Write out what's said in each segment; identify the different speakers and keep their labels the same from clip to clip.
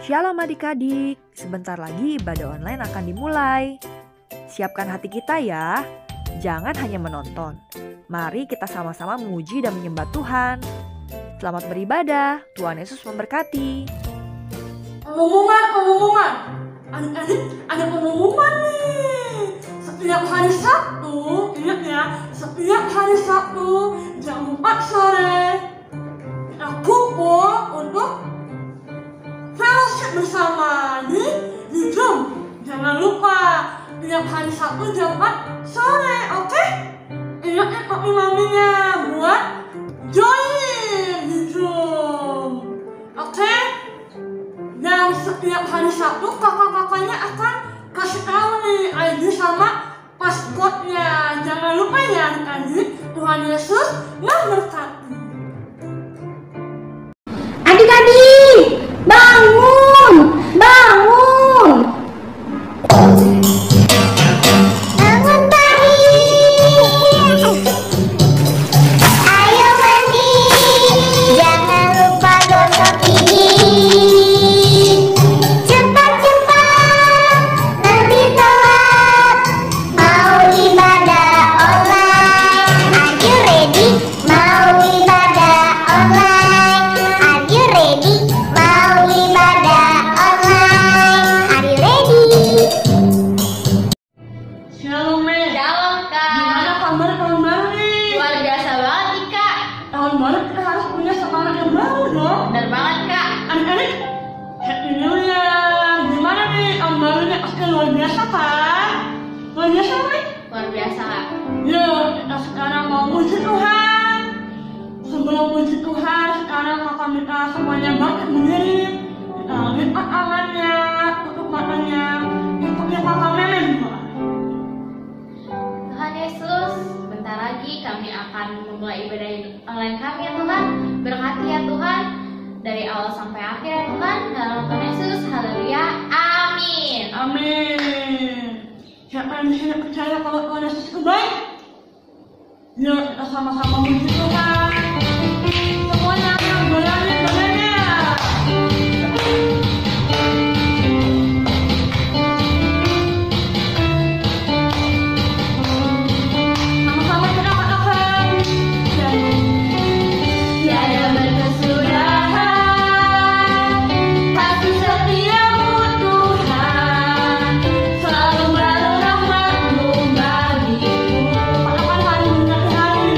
Speaker 1: Shalom adik-adik, sebentar lagi ibadah online akan dimulai. Siapkan hati kita ya, jangan hanya menonton. Mari kita sama-sama memuji dan menyembah Tuhan. Selamat beribadah, Tuhan Yesus memberkati.
Speaker 2: Pengumuman. Adik-adik, ada pengumuman nih. Setiap hari Sabtu, ingat ya, setiap hari Sabtu jam 4 sore kita kumpul untuk fellowship bersama di Zoom. Jangan lupa tiap hari Sabtu jam 4 sore, oke? Ingat ya papi maminya buat join di Zoom, oke? Dan setiap hari Sabtu kakak-kakaknya akan kasih tahu nih ID sama passwordnya. Jangan lupa ya adik-adik. Tuhan Yesus memberkati.
Speaker 3: Adik-adik, bangun! Bangun pagi! Ayo mandi! Jangan lupa gosok gigi! Cepat-cepat! Nanti telat! Mau ibadah online! Are you ready? Mau ibadah online! Are you ready? Mau ibadah online. Are you ready?
Speaker 2: Shalom, Men.
Speaker 4: Shalom, Kak.
Speaker 2: Gimana kabar tahun baru nih?
Speaker 4: Luar biasa banget nih, Kak.
Speaker 2: Tahun baru kita harus punya semangat yang baru dong.
Speaker 4: Bener banget, Kak.
Speaker 2: Adik-adik, Happy New Year. Gimana nih tahun barunya? Pasti luar biasa kan? Luar biasa nih?
Speaker 4: Luar biasa, Kak.
Speaker 2: Yuk, kita sekarang mau puji Tuhan. Sebelum puji Tuhan, sekarang kakak minta semuanya bangkit berdiri. Kita lipat tangannya, tutup matanya. Untuk yang kakak memen.
Speaker 4: Tuhan Yesus, bentar lagi kami akan memulai ibadah online kami ya Tuhan. Berkati ya Tuhan, dari awal sampai akhir ya Tuhan. Dalam Tuhan Yesus, haleluya, amin.
Speaker 2: Amin. Siapa yang di sini percaya kalau Tuhan Yesus itu baik? Yuk, kita sama-sama puji Tuhan. Semuanya akan goyangin badannya. Sama-sama kita katakan.
Speaker 4: Tiada berkesudahan, kasih setiamu Tuhan, selalu baru rahmat-Mu bagiku.
Speaker 2: Katakan hari menjadi hari.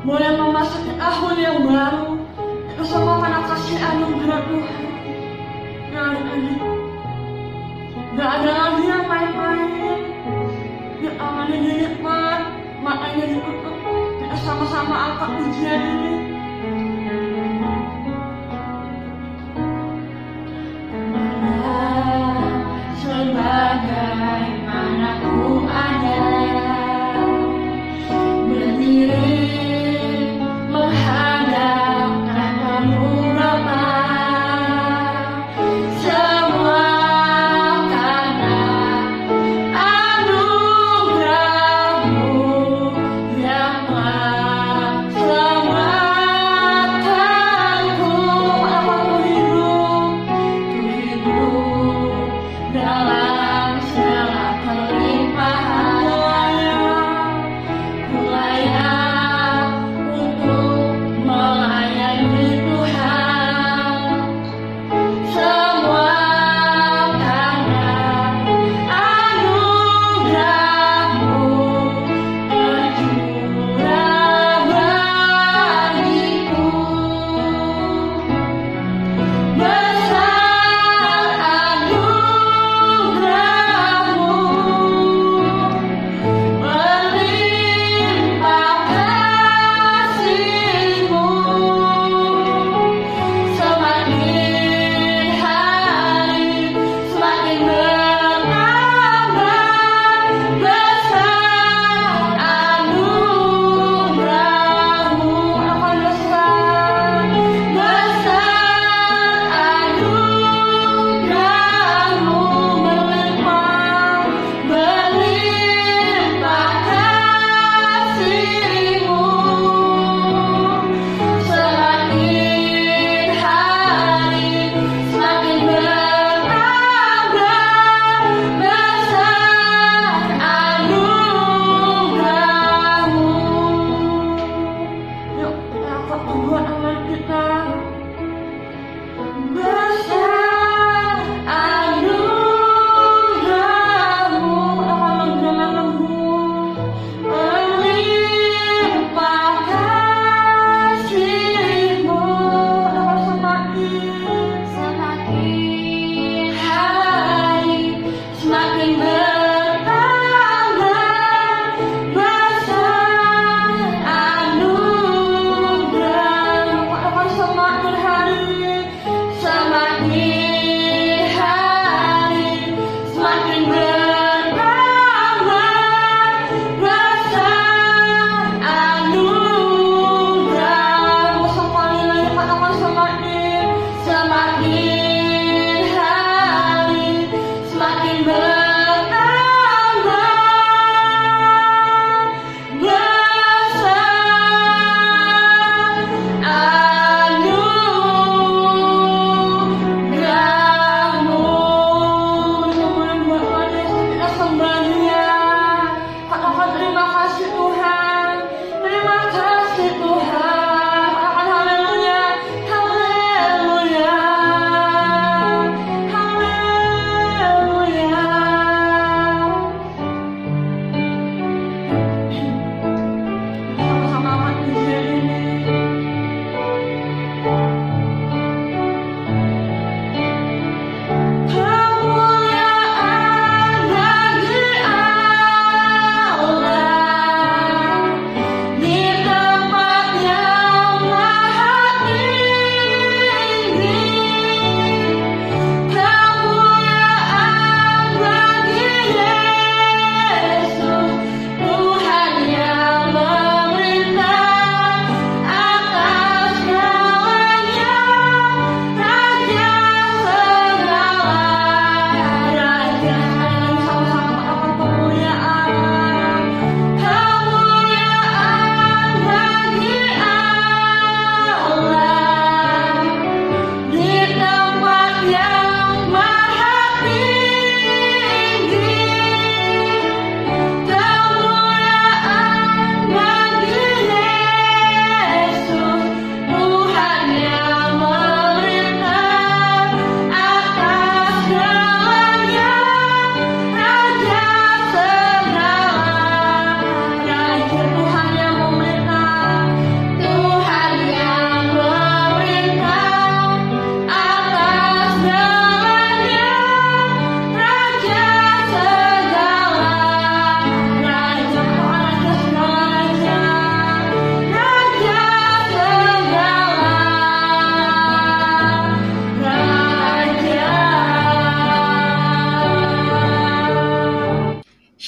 Speaker 2: boleh memasuki tahun yang baru. Itu semua karena kasih anugerah Tuhan. Ya adik-adik, gak ada lagi yang main-main. Yang awalnya dinikmat, matanya ditutup. Kita sama-sama angkat ujian ini. Sebagaimana ku ada berdiri menghadap namamu Bapa, semua karena anugerah-Mu yang telah selamatkan.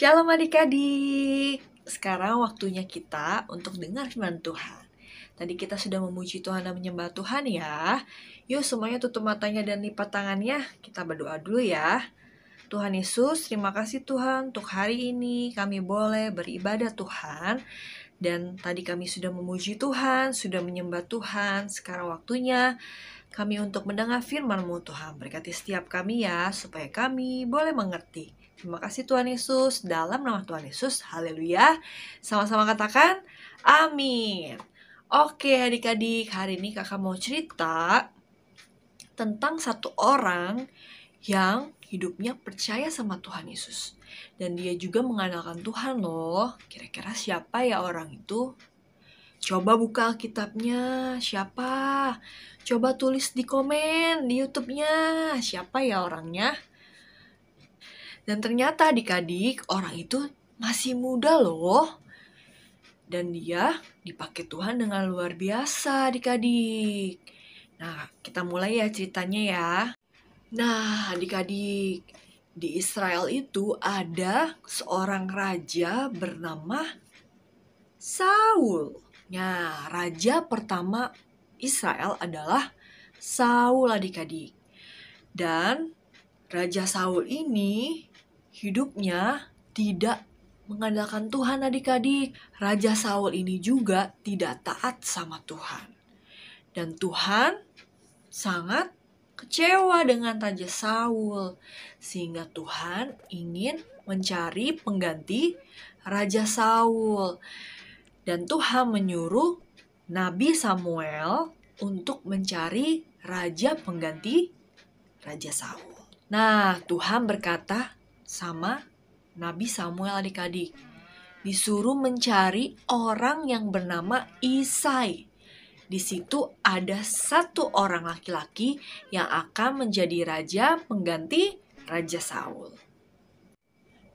Speaker 1: Shalom adik-adik. Sekarang waktunya kita untuk dengar firman Tuhan. Tadi kita sudah memuji Tuhan dan menyembah Tuhan ya. Yuk semuanya tutup matanya dan lipat tangannya. Kita berdoa dulu ya. Tuhan Yesus, terima kasih Tuhan untuk hari ini kami boleh beribadah Tuhan. Dan tadi kami sudah memuji Tuhan, sudah menyembah Tuhan. Sekarang waktunya kami untuk mendengar firman-Mu Tuhan. Berkati setiap kami ya, supaya kami boleh mengerti. Terima kasih Tuhan Yesus, dalam nama Tuhan Yesus, haleluya. Sama-sama katakan, amin. Oke adik-adik, hari ini kakak mau cerita tentang satu orang yang hidupnya percaya sama Tuhan Yesus. Dan dia juga mengandalkan Tuhan loh. Kira-kira siapa ya orang itu? Coba buka Alkitabnya, siapa? Coba tulis di komen di YouTube-nya, siapa ya orangnya? Dan ternyata adik-adik, orang itu masih muda loh. Dan dia dipakai Tuhan dengan luar biasa adik-adik. Nah, kita mulai ya ceritanya ya. Nah, adik-adik, di Israel itu ada seorang raja bernama Saul. Nah, raja pertama Israel adalah Saul adik-adik. Dan Raja Saul ini hidupnya tidak mengandalkan Tuhan adik-adik. Raja Saul ini juga tidak taat sama Tuhan. Dan Tuhan sangat kecewa dengan Raja Saul. Sehingga Tuhan ingin mencari pengganti Raja Saul. Dan Tuhan menyuruh Nabi Samuel untuk mencari raja pengganti Raja Saul. Nah, Tuhan berkata sama Nabi Samuel adik-adik, disuruh mencari orang yang bernama Isai. Di situ ada satu orang laki-laki yang akan menjadi raja pengganti Raja Saul.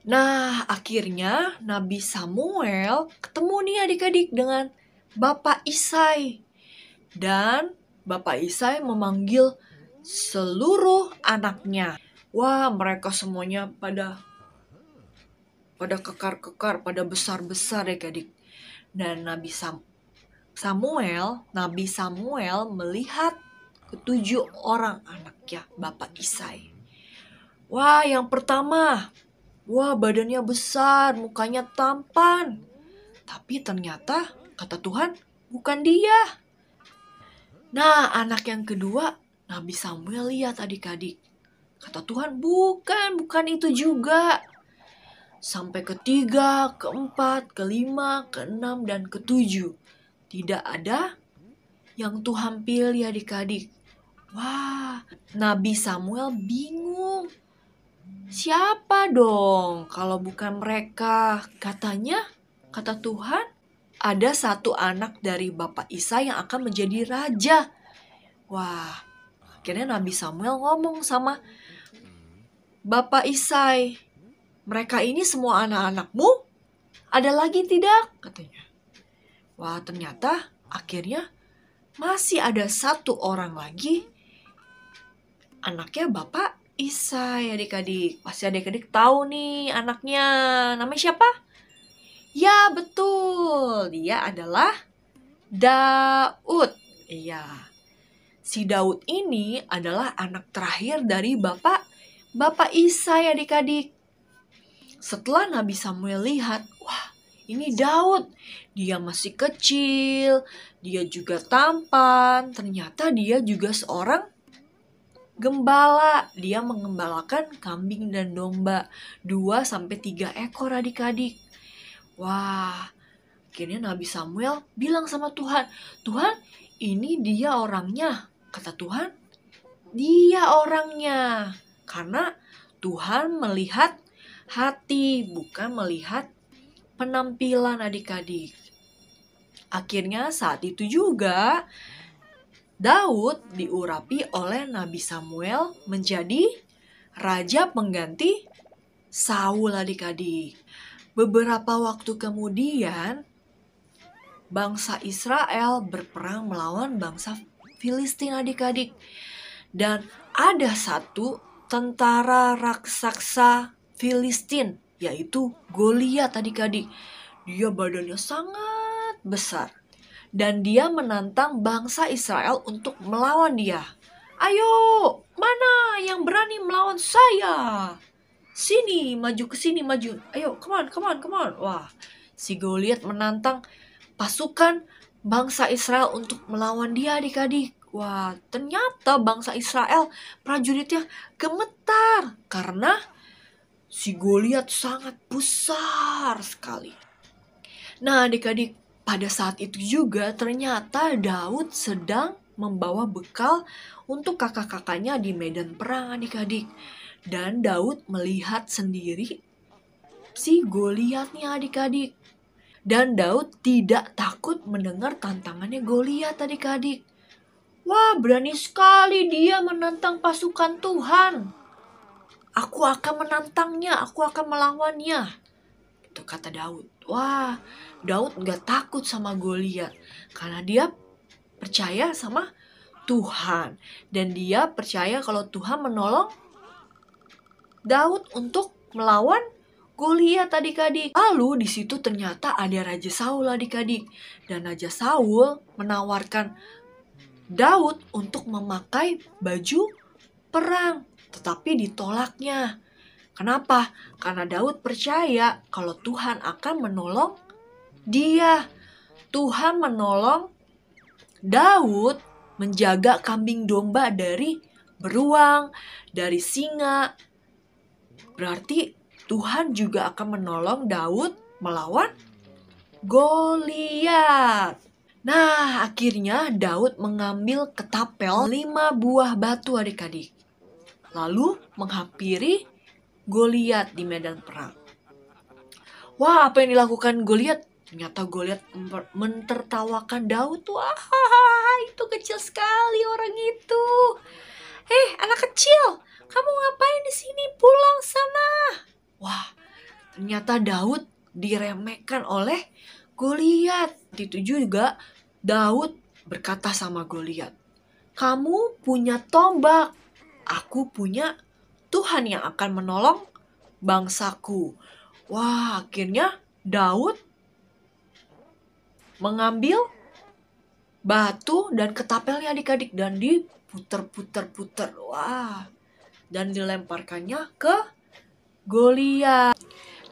Speaker 1: Nah, akhirnya Nabi Samuel ketemu nih adik-adik dengan Bapak Isai. Dan Bapak Isai memanggil seluruh anaknya. Wah, mereka semuanya pada kekar-kekar, pada besar-besar ya adik. Dan Nabi Samuel melihat ketujuh orang anaknya Bapak Isai. Wah, yang pertama, badannya besar, mukanya tampan. Tapi ternyata, kata Tuhan, bukan dia. Nah, anak yang kedua, Nabi Samuel lihat adik-adik. Kata Tuhan, bukan itu juga. Sampai ketiga, keempat, kelima, keenam, dan ketujuh. Tidak ada yang Tuhan pilih adik-adik. Wah, Nabi Samuel bingung. Siapa dong kalau bukan mereka? Katanya, kata Tuhan, ada satu anak dari Bapak Isai yang akan menjadi raja. Wah, akhirnya Nabi Samuel ngomong sama Bapak Isai, mereka ini semua anak-anakmu? Ada lagi tidak? Katanya. Wah, ternyata akhirnya masih ada satu orang lagi. Anaknya Bapak Isai adik-adik. Pasti adik-adik tahu nih anaknya. Namanya siapa? Ya, betul. Dia adalah Daud. Iya. Si Daud ini adalah anak terakhir dari Bapak Isai adik-adik. Setelah Nabi Samuel lihat, wah ini Daud. Dia masih kecil, dia juga tampan. Ternyata dia juga seorang gembala. Dia mengembalakan kambing dan domba 2-3 ekor adik-adik. Wah, akhirnya Nabi Samuel bilang sama Tuhan, Tuhan ini dia orangnya. Kata Tuhan, dia orangnya. Karena Tuhan melihat hati, bukan melihat penampilan adik-adik. Akhirnya saat itu juga Daud diurapi oleh Nabi Samuel menjadi raja pengganti Saul adik-adik. Beberapa waktu kemudian bangsa Israel berperang melawan bangsa Filistin adik-adik. Dan ada satu tentara raksasa Filistin yaitu Goliat adik-adik. Dia badannya sangat besar dan dia menantang bangsa Israel untuk melawan dia. Ayo, mana yang berani melawan saya? Sini, maju ke sini, maju. Ayo, come on. Wah, si Goliat menantang pasukan bangsa Israel untuk melawan dia adik-adik. Wah, ternyata bangsa Israel prajuritnya gemetar karena si Goliat sangat besar sekali. Nah adik-adik, pada saat itu juga ternyata Daud sedang membawa bekal untuk kakak-kakaknya di medan perang adik-adik. Dan Daud melihat sendiri si Goliatnya adik-adik. Dan Daud tidak takut mendengar tantangannya Goliat adik-adik. Wah, berani sekali dia menantang pasukan Tuhan. Aku akan menantangnya, aku akan melawannya. Itu kata Daud. Wah, Daud gak takut sama Goliat karena dia percaya sama Tuhan. Dan dia percaya kalau Tuhan menolong Daud untuk melawan Goliat adik-adik. Lalu di situ ternyata ada Raja Saul adik-adik. Dan Raja Saul menawarkan Daud untuk memakai baju perang, tetapi ditolaknya. Kenapa? Karena Daud percaya kalau Tuhan akan menolong dia. Tuhan menolong Daud menjaga kambing domba dari beruang, dari singa. Berarti Tuhan juga akan menolong Daud melawan Goliat. Nah, akhirnya Daud mengambil ketapel 5 buah batu adik-adik. Lalu menghampiri Goliat di medan perang. Wah, apa yang dilakukan Goliat? Ternyata Goliat mentertawakan Daud. Wah, itu kecil sekali orang itu. Anak kecil, kamu ngapain di sini? Pulang sana. Wah, ternyata Daud diremehkan oleh Goliat. Itu juga Daud berkata sama Goliat, kamu punya tombak, aku punya Tuhan yang akan menolong bangsaku. Wah, akhirnya Daud mengambil batu dan ketapelnya adik-adik dan diputer-puter-puter. Wah, dan dilemparkannya ke Goliat.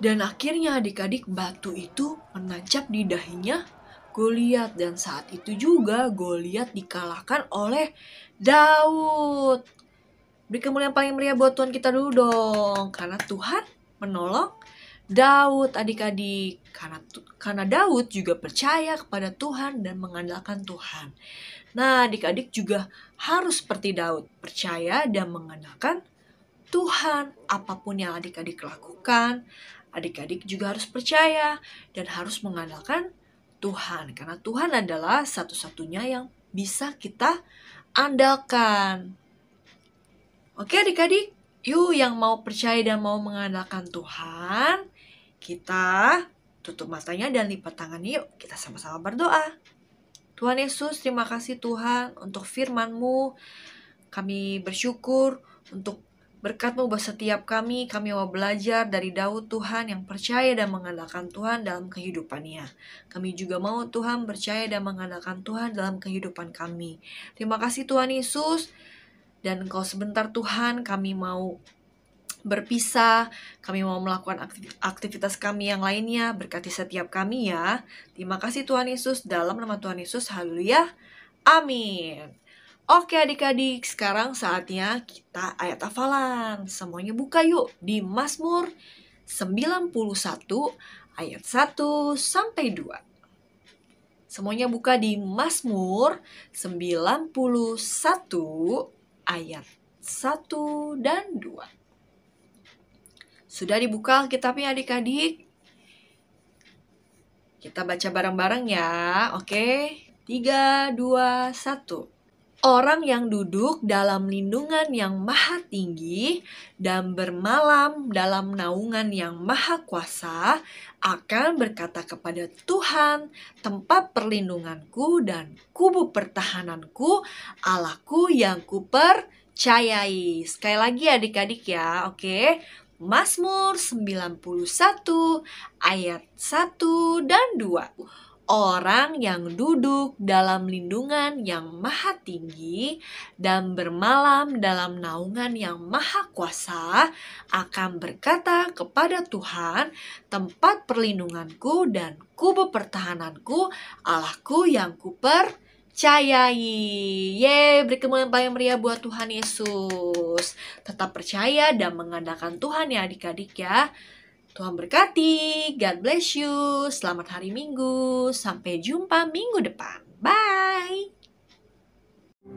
Speaker 1: Dan akhirnya adik-adik batu itu menancap di dahinya Goliat. Dan saat itu juga Goliat dikalahkan oleh Daud. Beri kemuliaan paling meriah buat Tuhan kita dulu dong. Karena Tuhan menolong Daud adik-adik. Karena Daud juga percaya kepada Tuhan dan mengandalkan Tuhan. Nah adik-adik juga harus seperti Daud. Percaya dan mengandalkan Tuhan. Apapun yang adik-adik lakukan, adik-adik juga harus percaya dan harus mengandalkan Tuhan. Karena Tuhan adalah satu-satunya yang bisa kita andalkan. Oke adik-adik, yuk yang mau percaya dan mau mengandalkan Tuhan, kita tutup matanya dan lipat tangannya, yuk kita sama-sama berdoa. Tuhan Yesus, terima kasih Tuhan untuk firman-Mu. Kami bersyukur untuk berkat-Mu buat setiap kami mau belajar dari Daud Tuhan yang percaya dan mengandalkan Tuhan dalam kehidupannya. Kami juga mau Tuhan percaya dan mengandalkan Tuhan dalam kehidupan kami. Terima kasih Tuhan Yesus. Dan Engkau sebentar Tuhan, kami mau berpisah, kami mau melakukan aktivitas kami yang lainnya, berkati setiap kami ya. Terima kasih Tuhan Yesus, dalam nama Tuhan Yesus, haleluya, amin. Oke adik-adik, sekarang saatnya kita ayat hafalan. Semuanya buka yuk di Mazmur 91 ayat 1 sampai 2. Semuanya buka di Mazmur 91 ayat 1 dan 2. Sudah dibuka Alkitabnya adik-adik? Kita baca bareng-bareng ya. Oke, 3, 2, 1. Orang yang duduk dalam lindungan yang maha tinggi dan bermalam dalam naungan yang maha kuasa akan berkata kepada Tuhan, tempat perlindunganku dan kubu pertahananku, Allahku yang kupercayai. Sekali lagi adik-adik ya, oke. Mazmur 91 ayat 1 dan 2. Orang yang duduk dalam lindungan yang maha tinggi dan bermalam dalam naungan yang maha kuasa akan berkata kepada Tuhan, tempat perlindunganku dan kubu pertahananku, Allahku yang kupercayai. Beri kemuliaan yang meriah buat Tuhan Yesus. Tetap percaya dan mengandalkan Tuhan ya adik-adik ya. Tuhan berkati, God bless you, selamat hari Minggu, sampai jumpa minggu depan, bye.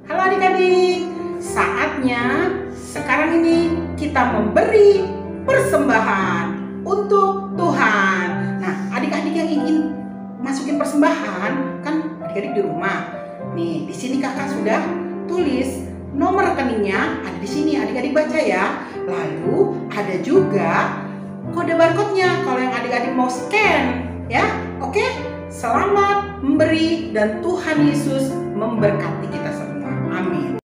Speaker 5: Halo adik-adik, saatnya sekarang ini kita memberi persembahan untuk Tuhan. Nah, adik-adik yang ingin masukin persembahan, kan adik-adik di rumah. Nih, di sini kakak sudah tulis nomor rekeningnya, ada di sini, adik-adik baca ya. Lalu ada juga kode barcode-nya kalau yang adik-adik mau scan ya. Oke, selamat memberi dan Tuhan Yesus memberkati kita semua. Amin.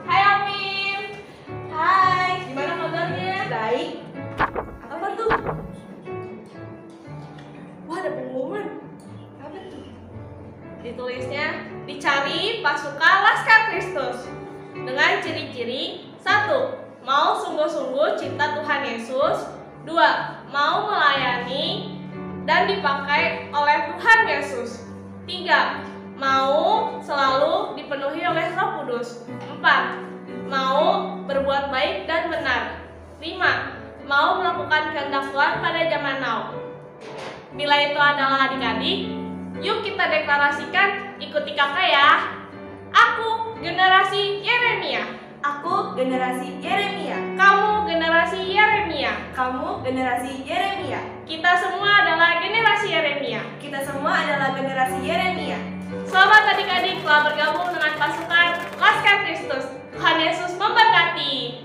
Speaker 2: Hai Afif. Hai, gimana kabarnya? Baik. Apa tuh? Wah, ada pengumuman. Apa tuh? Ditulisnya, dicari pasukan Laskar Kristus dengan ciri-ciri: 1. Mau sungguh-sungguh cinta Tuhan Yesus. 2. Mau melayani dan dipakai oleh Tuhan Yesus. 3. Mau selalu dipenuhi oleh Roh Kudus. 4. Mau berbuat baik dan benar. 5. Mau melakukan kehendak Tuhan pada zaman now. Bila itu adalah adik-adik, yuk kita deklarasikan, ikuti kakak ya. Aku generasi Yeremia.
Speaker 6: Aku generasi Yeremia.
Speaker 2: Kamu generasi Yeremia.
Speaker 6: Kamu generasi Yeremia.
Speaker 2: Kita semua adalah generasi Yeremia.
Speaker 6: Kita semua adalah generasi Yeremia.
Speaker 2: Selamat adik-adik telah bergabung dengan pasukan Laskar Kristus. Tuhan Yesus memberkati.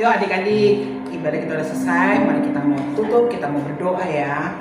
Speaker 5: Yuk adik-adik, ibadah kita udah selesai. Mari kita mau tutup, kita mau berdoa ya.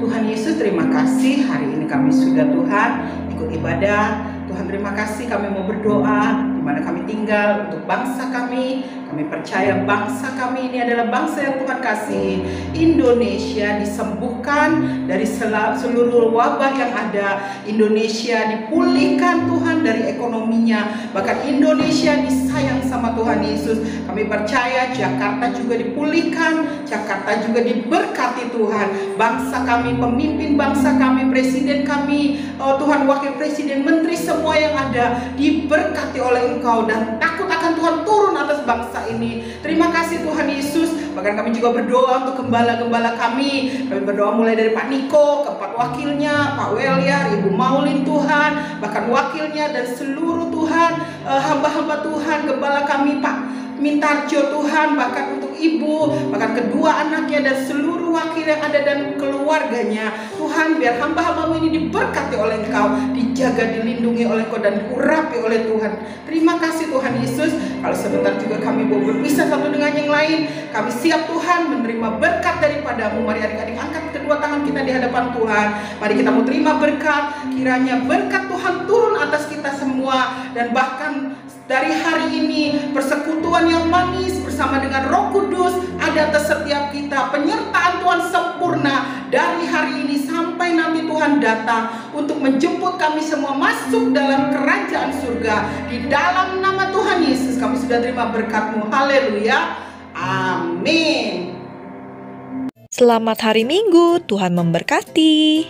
Speaker 5: Tuhan Yesus, terima kasih hari ini kami sudah Tuhan ikut ibadah. Tuhan terima kasih kami mau berdoa di mana kami tinggal untuk bangsa kami. Kami percaya bangsa kami ini adalah bangsa yang Tuhan kasih. Indonesia disembuhkan dari seluruh wabah yang ada. Indonesia dipulihkan Tuhan dari ekonominya. Bahkan Indonesia disayang sama Tuhan Yesus. Kami percaya Jakarta juga dipulihkan. Jakarta juga diberkati Tuhan. Bangsa kami, pemimpin bangsa kami, presiden kami, Tuhan wakil presiden, menteri, semua yang ada diberkati oleh Engkau. Dan takut akan Tuhan turun atas bangsa ini. Terima kasih Tuhan Yesus. Bahkan kami juga berdoa untuk gembala-gembala kami. Kami berdoa mulai dari Pak Niko, keempat wakilnya, Pak Weliar, Ibu Maulin Tuhan, bahkan wakilnya dan seluruh Tuhan, hamba-hamba Tuhan, gembala kami Pak Mintarjo Tuhan, bahkan untuk Ibu, bahkan kedua anaknya dan seluruh wakil yang ada dan keluarganya. Tuhan, biar hamba-hambamu ini diberkati oleh Engkau, dijaga, dilindungi oleh Engkau dan diurapi oleh Tuhan. Terima kasih Tuhan Yesus. Kalau sebentar juga kami mau berpisah satu dengan yang lain, kami siap Tuhan menerima berkat daripadamu. Mari adik-adik angkat kedua tangan kita di hadapan Tuhan. Mari kita mau terima berkat. Kiranya berkat Tuhan turun atas kita semua. Dan bahkan dari hari ini persekutuan yang manis bersama dengan Roh Kudus ada atas setiap kita. Penyertaan Tuhan sempurna dari hari ini sampai nanti Tuhan datang untuk menjemput kami semua masuk dalam kerajaan surga. Di dalam nama Tuhan Yesus kami sudah terima berkat-Mu. Haleluya. Amin.
Speaker 1: Selamat hari Minggu, Tuhan memberkati.